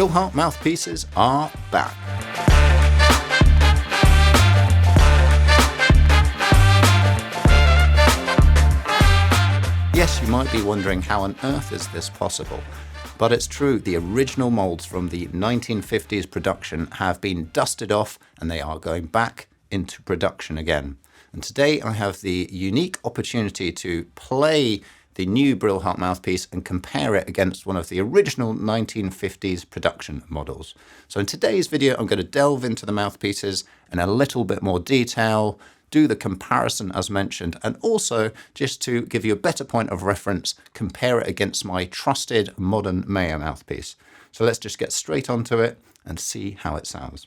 Brilhart mouthpieces are back. Yes, you might be wondering how on earth is this possible? But it's true, the original molds from the 1950s production have been dusted off and they are going back into production again. And today I have the unique opportunity to play the new Brilhart mouthpiece and compare it against one of the original 1950s production models. So in today's video, I'm going to delve into the mouthpieces in a little bit more detail, do the comparison as mentioned, and also just to give you a better point of reference, compare it against my trusted modern Meyer mouthpiece. So let's just get straight onto it and see how it sounds.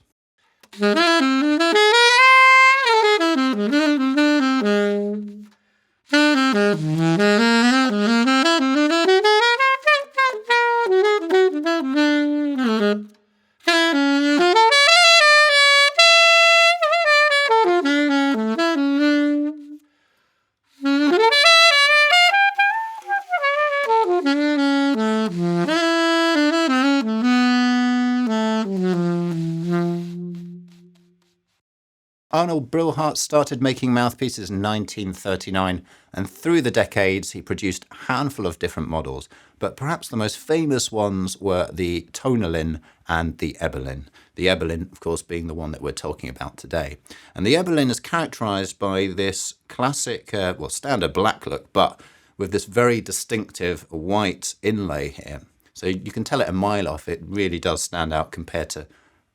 Arnold Brilhart started making mouthpieces in 1939, and through the decades he produced a handful of different models, but perhaps the most famous ones were the Tonalin and the Ebolin. The Ebolin, of course, being the one that we're talking about today. And the Ebolin is characterized by this classic, standard black look, but with this very distinctive white inlay here. So you can tell it a mile off, it really does stand out compared to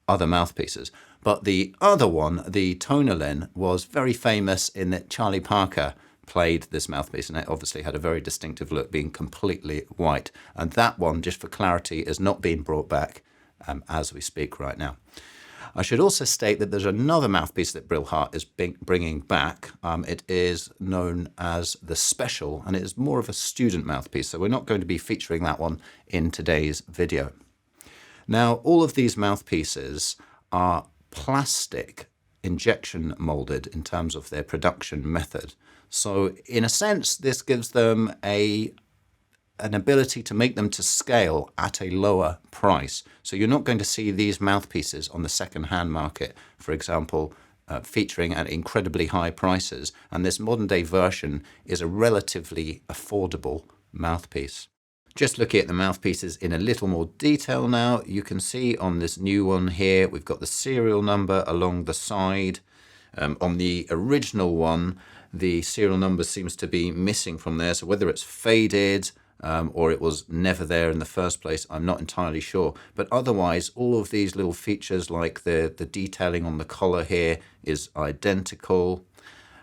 other mouthpieces. But the other one, the Tonalin, was very famous in that Charlie Parker played this mouthpiece, and it obviously had a very distinctive look, being completely white. And that one, just for clarity, is not being brought back as we speak right now. I should also state that there's another mouthpiece that Brilhart is bringing back. It is known as the Special, and it is more of a student mouthpiece, so we're not going to be featuring that one in today's video. Now, all of these mouthpieces are plastic injection molded in terms of their production method. So in a sense, this gives them an ability to make them to scale at a lower price. So you're not going to see these mouthpieces on the second-hand market, for example, featuring at incredibly high prices. And this modern day version is a relatively affordable mouthpiece. Just looking at the mouthpieces in a little more detail now, you can see on this new one here, we've got the serial number along the side. On the original one, the serial number seems to be missing from there. So whether it's faded or it was never there in the first place, I'm not entirely sure. But otherwise, all of these little features like the detailing on the collar here is identical.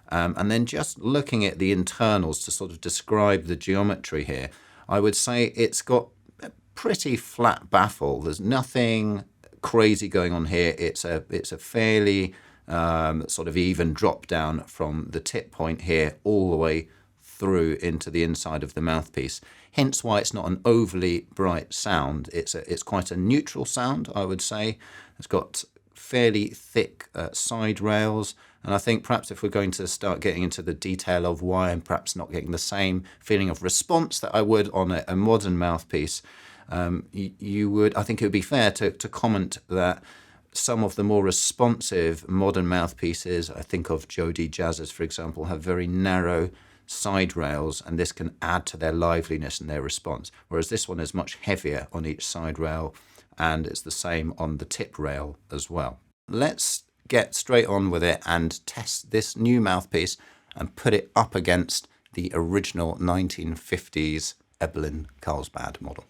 And then just looking at the internals to sort of describe the geometry here, I would say it's got a pretty flat baffle. There's nothing crazy going on here. It's a fairly sort of even drop down from the tip point here all the way through into the inside of the mouthpiece. Hence why it's not an overly bright sound. It's quite a neutral sound, I would say. It's got fairly thick side rails. And I think perhaps if we're going to start getting into the detail of why I'm perhaps not getting the same feeling of response that I would on a modern mouthpiece, I think it would be fair to comment that some of the more responsive modern mouthpieces, I think of Jody Jazz's, for example, have very narrow side rails, and this can add to their liveliness and their response. Whereas this one is much heavier on each side rail, and it's the same on the tip rail as well. Let's get straight on with it and test this new mouthpiece and put it up against the original 1950s Ebolin Carlsbad model.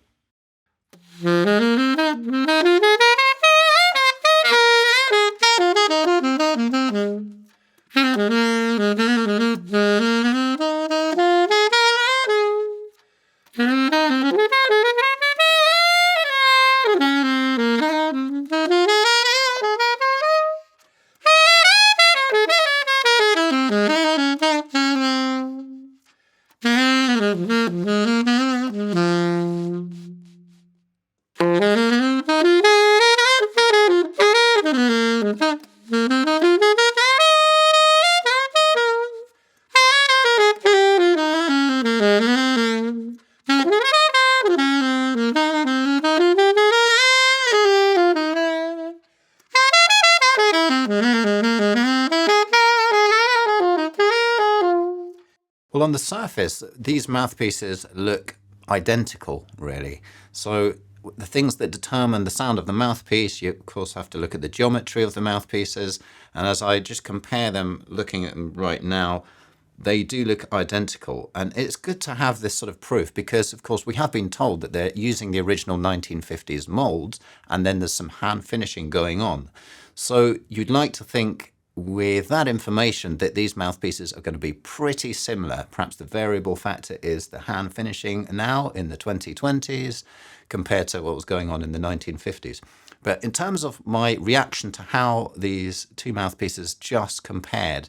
Well, on the surface, these mouthpieces look identical, really. So the things that determine the sound of the mouthpiece, you of course have to look at the geometry of the mouthpieces. And as I just compare them, looking at them right now, they do look identical. And it's good to have this sort of proof because, of course, we have been told that they're using the original 1950s molds and then there's some hand finishing going on. So you'd like to think with that information that these mouthpieces are going to be pretty similar. Perhaps the variable factor is the hand finishing now in the 2020s compared to what was going on in the 1950s. But in terms of my reaction to how these two mouthpieces just compared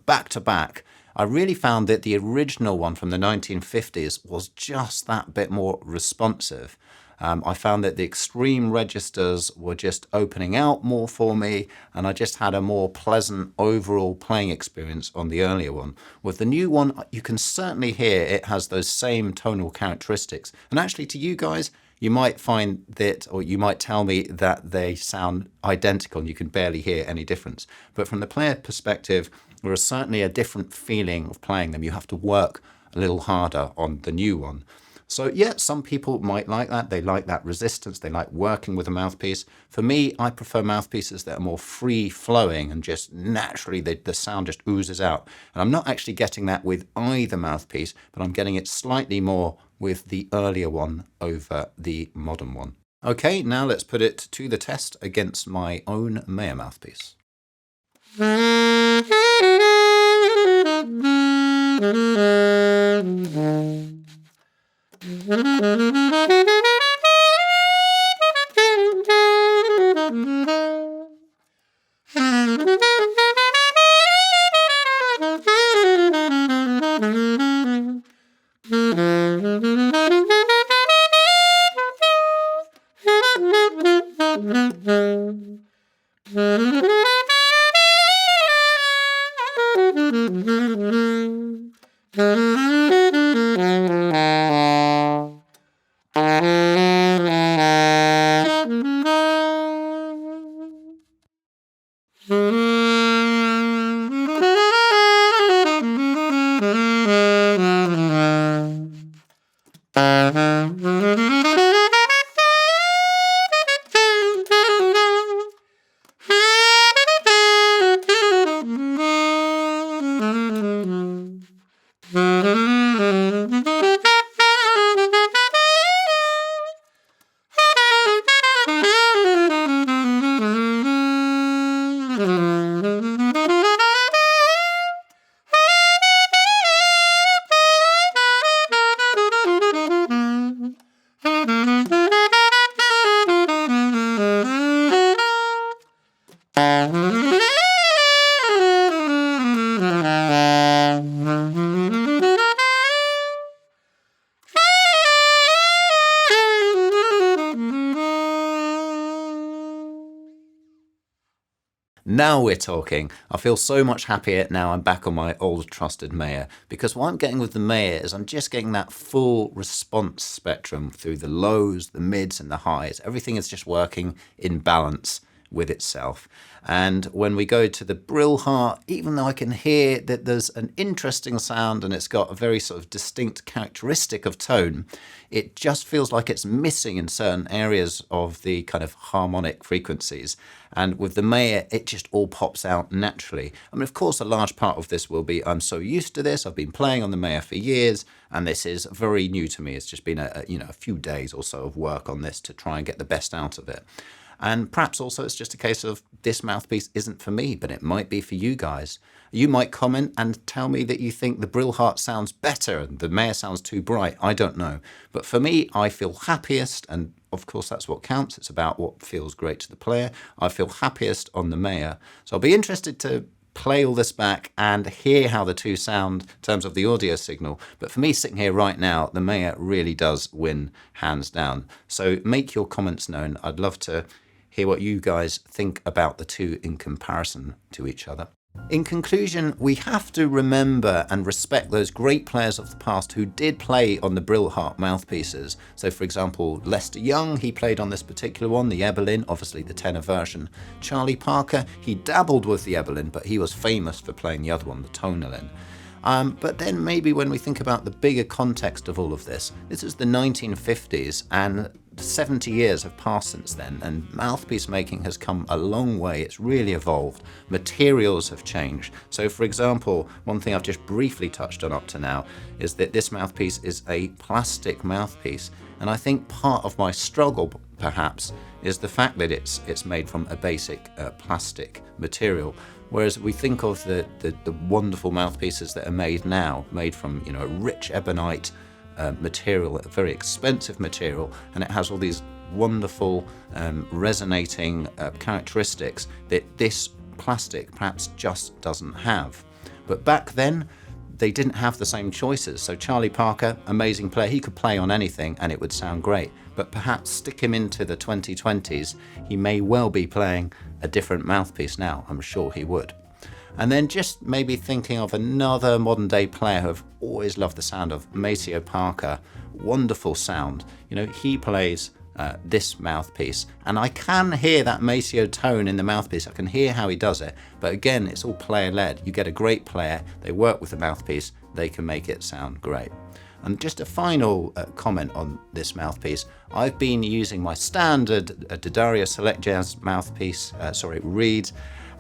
back to back, I really found that the original one from the 1950s was just that bit more responsive. I found that the extreme registers were just opening out more for me, and I just had a more pleasant overall playing experience on the earlier one. With the new one, you can certainly hear it has those same tonal characteristics. And actually, to you guys, you might find that, or you might tell me that they sound identical and you can barely hear any difference. But from the player perspective, there is certainly a different feeling of playing them. You have to work a little harder on the new one. So yeah, some people might like that. They like that resistance. They like working with a mouthpiece. For me, I prefer mouthpieces that are more free-flowing and just naturally the sound just oozes out. And I'm not actually getting that with either mouthpiece, but I'm getting it slightly more with the earlier one over the modern one. Okay, now let's put it to the test against my own Meyer mouthpiece. Now we're talking. I feel so much happier now I'm back on my old trusted Meyer, because what I'm getting with the Meyer is I'm just getting that full response spectrum through the lows, the mids and the highs. Everything is just working in balance with itself. And when we go to the Brilhart, even though I can hear that there's an interesting sound and it's got a very sort of distinct characteristic of tone, it just feels like it's missing in certain areas of the kind of harmonic frequencies. And with the Meyer, it just all pops out naturally. I mean, of course, a large part of this will be I'm so used to this. I've been playing on the Meyer for years, and this is very new to me. It's just been a few days or so of work on this to try and get the best out of it. And perhaps also it's just a case of this mouthpiece isn't for me, but it might be for you guys. You might comment and tell me that you think the Brilhart sounds better and the Meyer sounds too bright. I don't know. But for me, I feel happiest, and of course that's what counts. It's about what feels great to the player. I feel happiest on the Meyer. So I'll be interested to play all this back and hear how the two sound in terms of the audio signal. But for me, sitting here right now, the Meyer really does win hands down. So make your comments known. I'd love to hear what you guys think about the two in comparison to each other. In conclusion, we have to remember and respect those great players of the past who did play on the Brilhart mouthpieces. So for example, Lester Young, he played on this particular one, the Ebolin, obviously the tenor version. Charlie Parker, he dabbled with the Ebolin, but he was famous for playing the other one, the Tonalin. But then maybe when we think about the bigger context of all of this, this is the 1950s and 70 years have passed since then, and mouthpiece making has come a long way. It's really evolved. Materials have changed. So, for example, one thing I've just briefly touched on up to now is that this mouthpiece is a plastic mouthpiece. And I think part of my struggle, perhaps, is the fact that it's made from a basic plastic material. Whereas we think of the wonderful mouthpieces that are made now, made from a rich ebonite material, a very expensive material, and it has all these wonderful resonating characteristics that this plastic perhaps just doesn't have. But back then, they didn't have the same choices. So Charlie Parker, amazing player, he could play on anything and it would sound great. But perhaps stick him into the 2020s, he may well be playing a different mouthpiece now. I'm sure he would. And then just maybe thinking of another modern day player who I've always loved the sound of, Maceo Parker. Wonderful sound. He plays this mouthpiece, and I can hear that Maceo tone in the mouthpiece. I can hear how he does it, but again, it's all player led. You get a great player, they work with the mouthpiece, they can make it sound great. And just a final comment on this mouthpiece. I've been using my standard D'Addario Select Jazz mouthpiece, reed,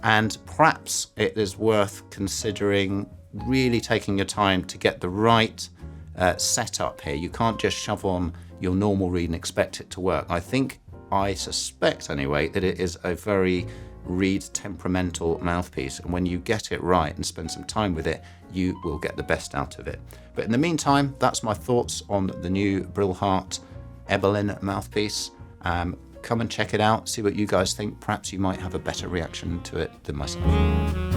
and perhaps it is worth considering really taking your time to get the right setup here. You can't just shove on your normal reed and expect it to work. I suspect anyway, that it is a very reed temperamental mouthpiece, and when you get it right and spend some time with it, you will get the best out of it. But in the meantime, that's my thoughts on the new Brilhart Ebolin mouthpiece. Come and check it out, see what you guys think. Perhaps you might have a better reaction to it than myself.